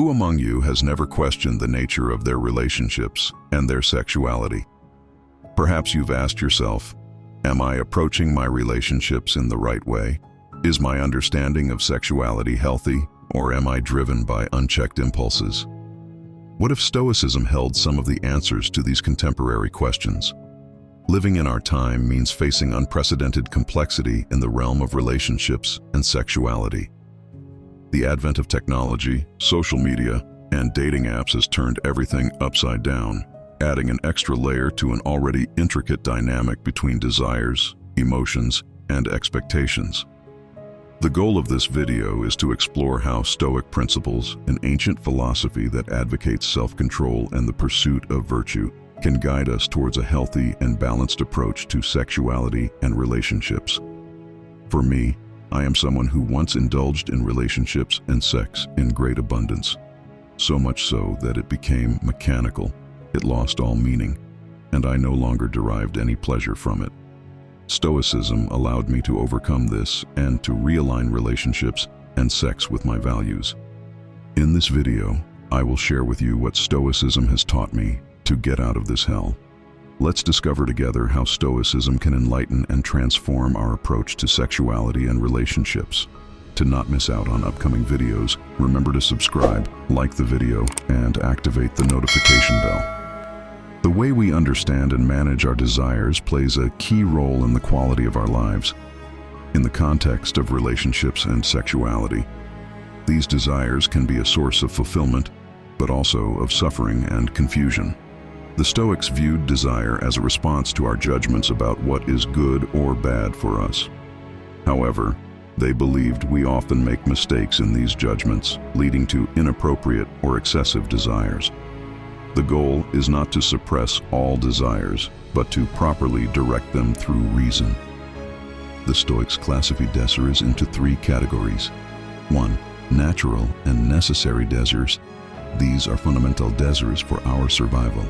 Who among you has never questioned the nature of their relationships and their sexuality? Perhaps you've asked yourself, am I approaching my relationships in the right way? Is my understanding of sexuality healthy, or am I driven by unchecked impulses? What if Stoicism held some of the answers to these contemporary questions? Living in our time means facing unprecedented complexity in the realm of relationships and sexuality. The advent of technology, social media, and dating apps has turned everything upside down, adding an extra layer to an already intricate dynamic between desires, emotions, and expectations. The goal of this video is to explore how Stoic principles, an ancient philosophy that advocates self-control and the pursuit of virtue, can guide us towards a healthy and balanced approach to sexuality and relationships. For me, I am someone who once indulged in relationships and sex in great abundance, so much so that it became mechanical, it lost all meaning, and I no longer derived any pleasure from it. Stoicism allowed me to overcome this and to realign relationships and sex with my values. In this video, I will share with you what Stoicism has taught me to get out of this hell. Let's discover together how Stoicism can enlighten and transform our approach to sexuality and relationships. To not miss out on upcoming videos, remember to subscribe, like the video, and activate the notification bell. The way we understand and manage our desires plays a key role in the quality of our lives. In the context of relationships and sexuality, these desires can be a source of fulfillment, but also of suffering and confusion. The Stoics viewed desire as a response to our judgments about what is good or bad for us. However, they believed we often make mistakes in these judgments, leading to inappropriate or excessive desires. The goal is not to suppress all desires, but to properly direct them through reason. The Stoics classify desires into three categories. 1. Natural and necessary desires. These are fundamental desires for our survival,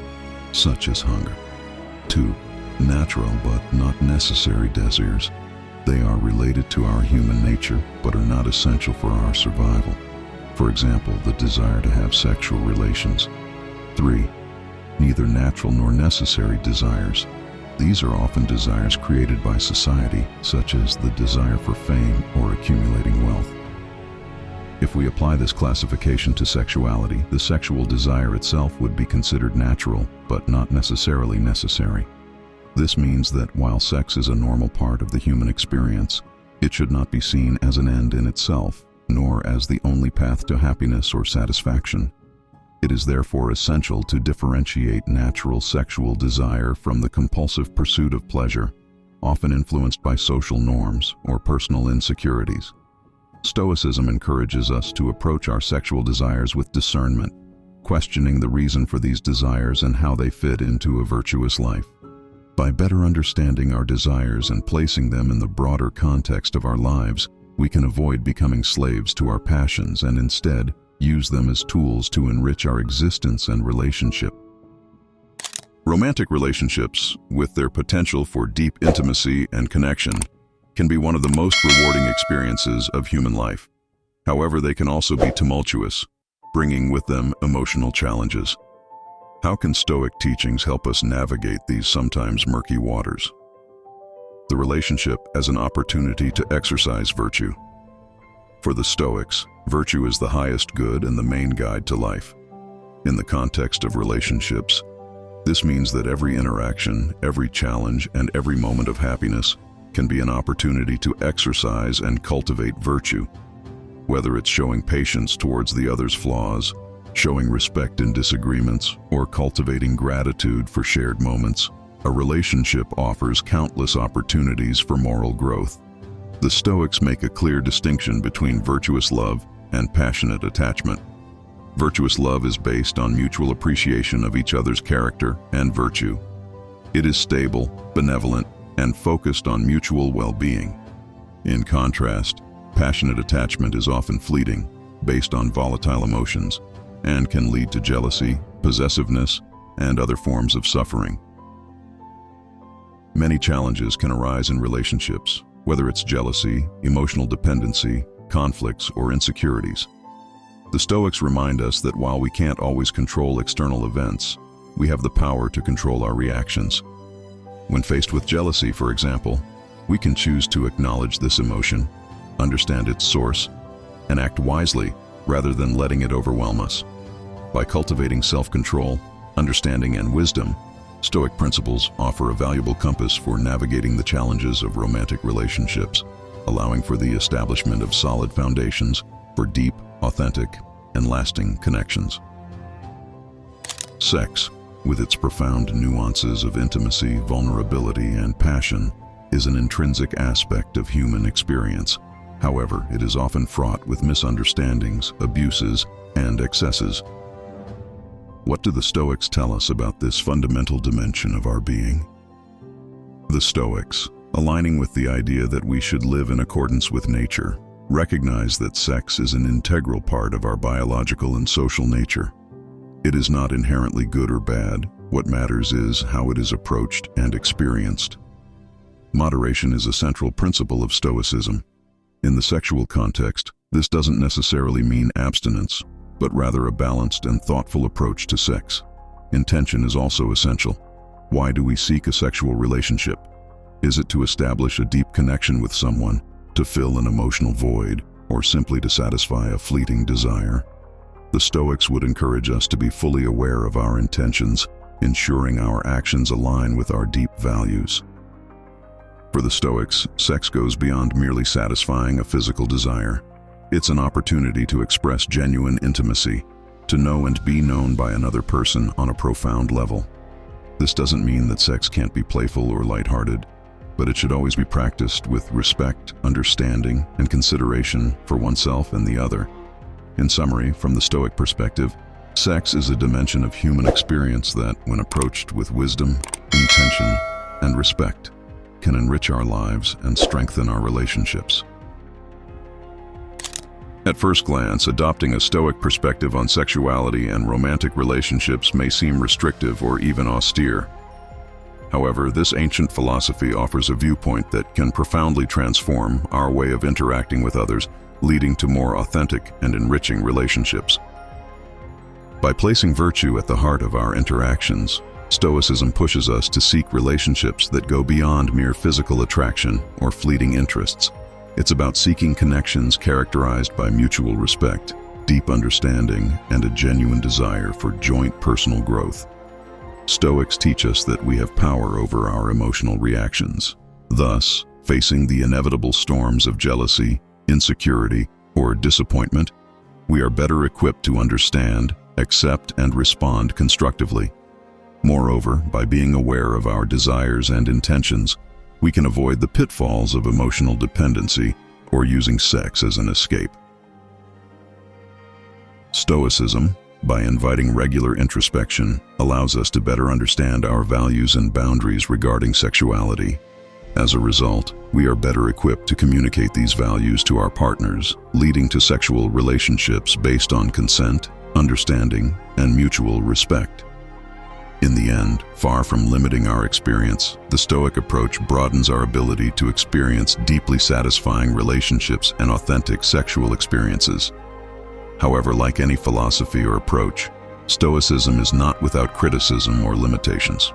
such as hunger. 2. Natural but not necessary desires. They are related to our human nature but are not essential for our survival. For example, the desire to have sexual relations. 3. Neither natural nor necessary desires. These are often desires created by society, such as the desire for fame or accumulating wealth. If we apply this classification to sexuality, the sexual desire itself would be considered natural, but not necessarily necessary. This means that while sex is a normal part of the human experience, it should not be seen as an end in itself, nor as the only path to happiness or satisfaction. It is therefore essential to differentiate natural sexual desire from the compulsive pursuit of pleasure, often influenced by social norms or personal insecurities. Stoicism encourages us to approach our sexual desires with discernment, questioning the reason for these desires and how they fit into a virtuous life. By better understanding our desires and placing them in the broader context of our lives, we can avoid becoming slaves to our passions and instead use them as tools to enrich our existence and relationship. Romantic relationships, with their potential for deep intimacy and connection, can be one of the most rewarding experiences of human life. However, they can also be tumultuous, bringing with them emotional challenges. How can Stoic teachings help us navigate these sometimes murky waters? The relationship as an opportunity to exercise virtue. For the Stoics, virtue is the highest good and the main guide to life. In the context of relationships, this means that every interaction, every challenge, and every moment of happiness can be an opportunity to exercise and cultivate virtue. Whether it's showing patience towards the other's flaws, showing respect in disagreements, or cultivating gratitude for shared moments, a relationship offers countless opportunities for moral growth. The Stoics make a clear distinction between virtuous love and passionate attachment. Virtuous love is based on mutual appreciation of each other's character and virtue. It is stable, benevolent, and focused on mutual well-being. In contrast, passionate attachment is often fleeting, based on volatile emotions, and can lead to jealousy, possessiveness, and other forms of suffering. Many challenges can arise in relationships, whether it's jealousy, emotional dependency, conflicts, or insecurities. The Stoics remind us that while we can't always control external events, we have the power to control our reactions. When faced with jealousy, for example, we can choose to acknowledge this emotion, understand its source, and act wisely rather than letting it overwhelm us. By cultivating self-control, understanding, and wisdom, Stoic principles offer a valuable compass for navigating the challenges of romantic relationships, allowing for the establishment of solid foundations for deep, authentic, and lasting connections. Sex, with its profound nuances of intimacy, vulnerability, and passion, is an intrinsic aspect of human experience. However, it is often fraught with misunderstandings, abuses, and excesses. What do the Stoics tell us about this fundamental dimension of our being? The Stoics, aligning with the idea that we should live in accordance with nature, recognize that sex is an integral part of our biological and social nature. It is not inherently good or bad. What matters is how it is approached and experienced. Moderation is a central principle of Stoicism. In the sexual context, this doesn't necessarily mean abstinence, but rather a balanced and thoughtful approach to sex. Intention is also essential. Why do we seek a sexual relationship? Is it to establish a deep connection with someone, to fill an emotional void, or simply to satisfy a fleeting desire? The Stoics would encourage us to be fully aware of our intentions, ensuring our actions align with our deep values. For the Stoics, sex goes beyond merely satisfying a physical desire. It's an opportunity to express genuine intimacy, to know and be known by another person on a profound level. This doesn't mean that sex can't be playful or lighthearted, but it should always be practiced with respect, understanding, and consideration for oneself and the other. In summary, from the Stoic perspective, sex is a dimension of human experience that, when approached with wisdom, intention, and respect, can enrich our lives and strengthen our relationships. At first glance, adopting a Stoic perspective on sexuality and romantic relationships may seem restrictive or even austere. However, this ancient philosophy offers a viewpoint that can profoundly transform our way of interacting with others, leading to more authentic and enriching relationships. By placing virtue at the heart of our interactions, Stoicism pushes us to seek relationships that go beyond mere physical attraction or fleeting interests. It's about seeking connections characterized by mutual respect, deep understanding, and a genuine desire for joint personal growth. Stoics teach us that we have power over our emotional reactions. Thus, facing the inevitable storms of jealousy, insecurity, or disappointment, we are better equipped to understand, accept, and respond constructively. Moreover, by being aware of our desires and intentions, we can avoid the pitfalls of emotional dependency or using sex as an escape. Stoicism, by inviting regular introspection, allows us to better understand our values and boundaries regarding sexuality. As a result, we are better equipped to communicate these values to our partners, leading to sexual relationships based on consent, understanding, and mutual respect. In the end, far from limiting our experience, the Stoic approach broadens our ability to experience deeply satisfying relationships and authentic sexual experiences. However, like any philosophy or approach, Stoicism is not without criticism or limitations.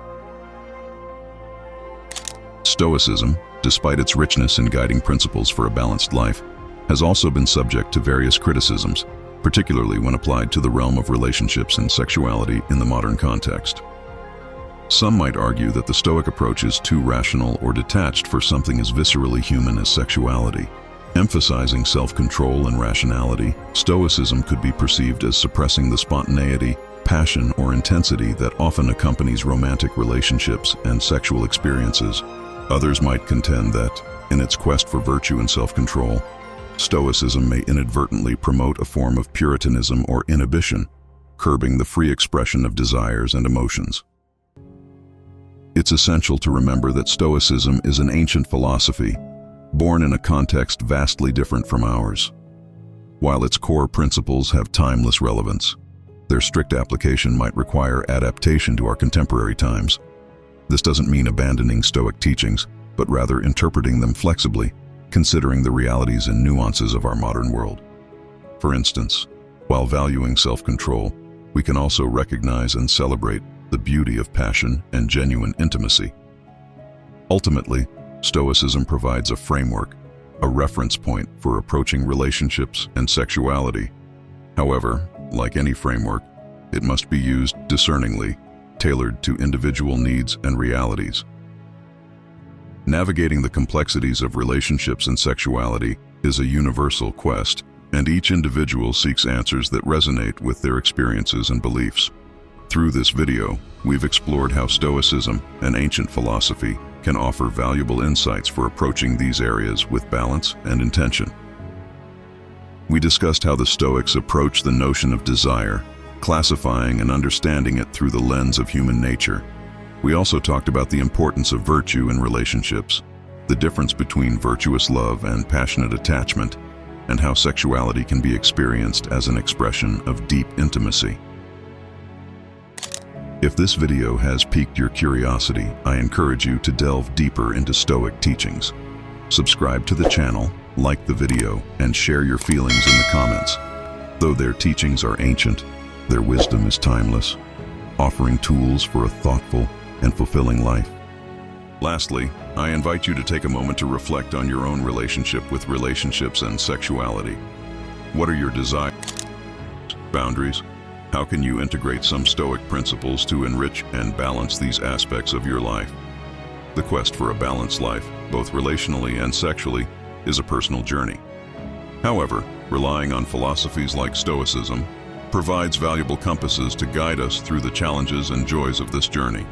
Stoicism, despite its richness in guiding principles for a balanced life, has also been subject to various criticisms, particularly when applied to the realm of relationships and sexuality in the modern context. Some might argue that the Stoic approach is too rational or detached for something as viscerally human as sexuality. Emphasizing self-control and rationality, Stoicism could be perceived as suppressing the spontaneity, passion, or intensity that often accompanies romantic relationships and sexual experiences. Others might contend that, in its quest for virtue and self-control, Stoicism may inadvertently promote a form of Puritanism or inhibition, curbing the free expression of desires and emotions. It's essential to remember that Stoicism is an ancient philosophy, born in a context vastly different from ours. While its core principles have timeless relevance, their strict application might require adaptation to our contemporary times. This doesn't mean abandoning Stoic teachings, but rather interpreting them flexibly, considering the realities and nuances of our modern world. For instance, While valuing self-control, we can also recognize and celebrate the beauty of passion and genuine intimacy. Ultimately, Stoicism provides a framework, a reference point for approaching relationships and sexuality. However, like any framework, it must be used discerningly, tailored to individual needs and realities. Navigating the complexities of relationships and sexuality is a universal quest, and each individual seeks answers that resonate with their experiences and beliefs. Through this video, we've explored how Stoicism, an ancient philosophy, can offer valuable insights for approaching these areas with balance and intention. We discussed how the Stoics approach the notion of desire, classifying and understanding it through the lens of human nature. We also talked about the importance of virtue in relationships, the difference between virtuous love and passionate attachment, and how sexuality can be experienced as an expression of deep intimacy. If this video has piqued your curiosity, I encourage you to delve deeper into Stoic teachings. Subscribe to the channel, like the video, and share your feelings in the comments. Though their teachings are ancient, their wisdom is timeless, offering tools for a thoughtful and fulfilling life. Lastly, I invite you to take a moment to reflect on your own relationship with relationships and sexuality. What are your desires, boundaries? How can you integrate some Stoic principles to enrich and balance these aspects of your life? The quest for a balanced life, both relationally and sexually, is a personal journey. However, relying on philosophies like Stoicism provides valuable compasses to guide us through the challenges and joys of this journey.